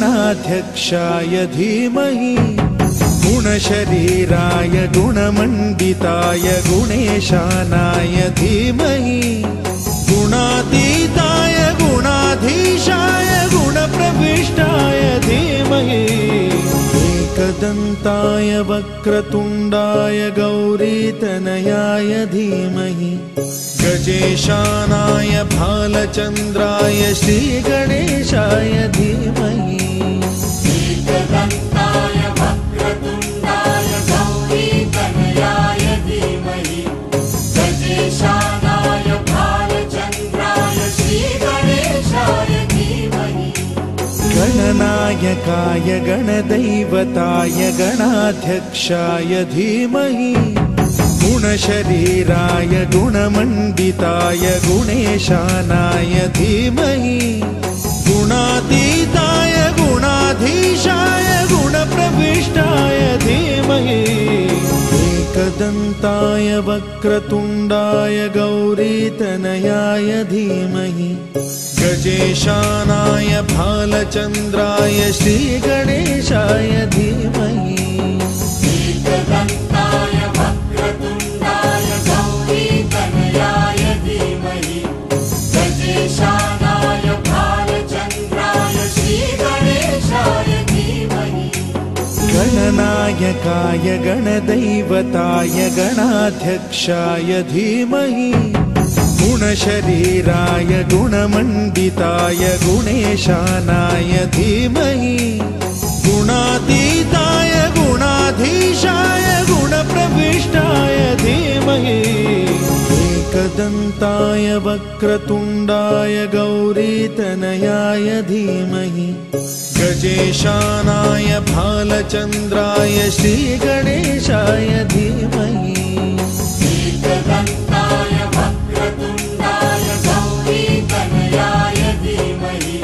गणाध्यक्षाय धीमहि गुणशरीराय गुणमण्डिताय गुणेशानाय धीमहि गुणातीताय गुणाधीशाय गुणप्रविष्टाय धीमहि एकदन्ताय वक्रतुण्डाय गौरीतनयाय धीमहि गजेशानाय भालचन्द्राय श्रीगणेशाय धीमहि एकदन्ताय वक्रतुण्डाय गौरीतनयाय धीमहि गजेशानाय भालचन्द्राय श्रीगणेशाय धीमहि गणनायकाय गणदैवताय गणाध्यक्षाय धीमहि गुणशरीराय गुणमण्डिताय गुणेशानाय धीमहि गुणातीताय गुणाधीशाय गुणप्रविष्टाय धीमहि एकदन्ताय वक्रतुण्डाय गौरीतनयाय धीमहि गजेशानाय भालचन्द्राय श्रीगणेशाय धीमहि एकदन्ताय वक्रतुण्डाय गौरीतनयाय धीमहि गजेशानाय भालचन्द्राय श्रीगणेशाय धीमहि गणनायकाय गणदैवताय गणाध्यक्षाय धीमहि गुणशरीराय गुणमण्डिताय गुणेशानाय धीमहि गुणातीताय गुणाधीशाय गुणप्रविष्टाय धीमहि एकदन्ताय वक्रतुण्डाय गौरीतनयाय धीमहि गजेशानाय भालचन्द्राय श्रीगणेशाय धीमहि एकदन्ताय वक्रतुण्डाय गौरीतनयाय धीमहि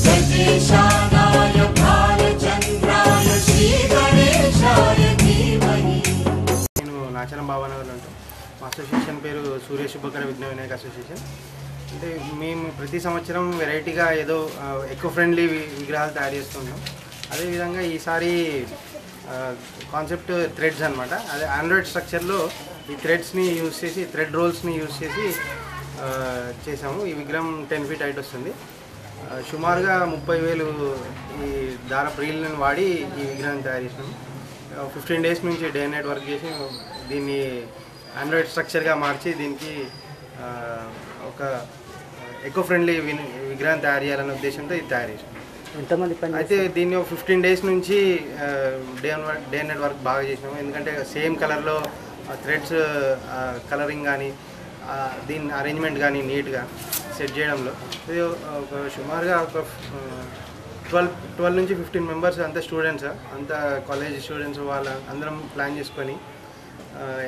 गजेशानाय भालचन्द्राय श्रीगणेशाय धीमहि నేను నాచనం భావనగర్లో ఉంటాం. మా అసోసియేషన్ పేరు సూర్య శుభకర విఘ్న వినాయక అసోసియేషన్. అంటే మేము ప్రతి సంవత్సరం వెరైటీగా ఏదో ఎకో ఫ్రెండ్లీ విగ్రహాలు తయారు చేస్తుంటాం. అదేవిధంగా ఈసారి కాన్సెప్ట్ థ్రెడ్స్ అనమాట. అదే ఆండ్రాయిడ్ స్ట్రక్చర్లో ఈ థ్రెడ్స్ని యూజ్ చేసి థ్రెడ్ రోల్స్ని యూజ్ చేసి చేసాము. ఈ విగ్రహం 10 feet హైట్ వస్తుంది. సుమారుగా 30,000 ఈ దారపు రీల్ని వాడి ఈ విగ్రహం తయారు చేసాము. 15 days నుంచి డే అండ్ నైట్ వర్క్ చేసి దీన్ని ఆండ్రాయిడ్ స్ట్రక్చర్గా మార్చి దీనికి ఒక ఎకో ఫ్రెండ్లీ విగ్రహం తయారు చేయాలనే ఉద్దేశంతో ఇది తయారు చేసాం. ఎంతమంది పని అయితే దీన్ని 15 days నుంచి డే అండ్ నైట్ వర్క్ బాగా చేసినాము. ఎందుకంటే సేమ్ కలర్లో థ్రెడ్స్ కలరింగ్ కానీ దీని అరేంజ్మెంట్ కానీ నీట్గా సెట్ చేయడంలో ఇది ఒక సుమారుగా ఒక 12 నుంచి 15 members అంతా స్టూడెంట్స్, అంతా కాలేజ్ స్టూడెంట్స్ వాళ్ళ అందరం ప్లాన్ చేసుకొని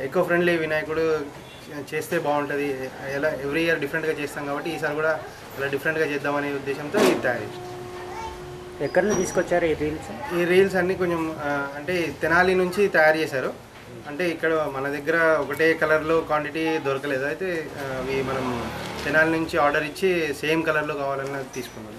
ఎకో ఫ్రెండ్లీ వినాయకుడు చేస్తే బాగుంటుంది, ఎలా ఎవ్రీ ఇయర్ డిఫరెంట్గా చేస్తాం కాబట్టి ఈసారి కూడా ఇలా డిఫరెంట్గా చేద్దామనే ఉద్దేశంతో ఇది తయారు చేస్తాం. ఎక్కడి నుంచి తీసుకొచ్చారు ఈ రీల్స్? ఈ రీల్స్ అన్నీ కొంచెం అంటే తెనాలి నుంచి తయారు చేశారు. అంటే ఇక్కడ మన దగ్గర ఒకటే కలర్లో క్వాంటిటీ దొరకలేదు. అయితే అవి మనం తెనాలి నుంచి ఆర్డర్ ఇచ్చి సేమ్ కలర్లో కావాలని తీసుకున్నాం.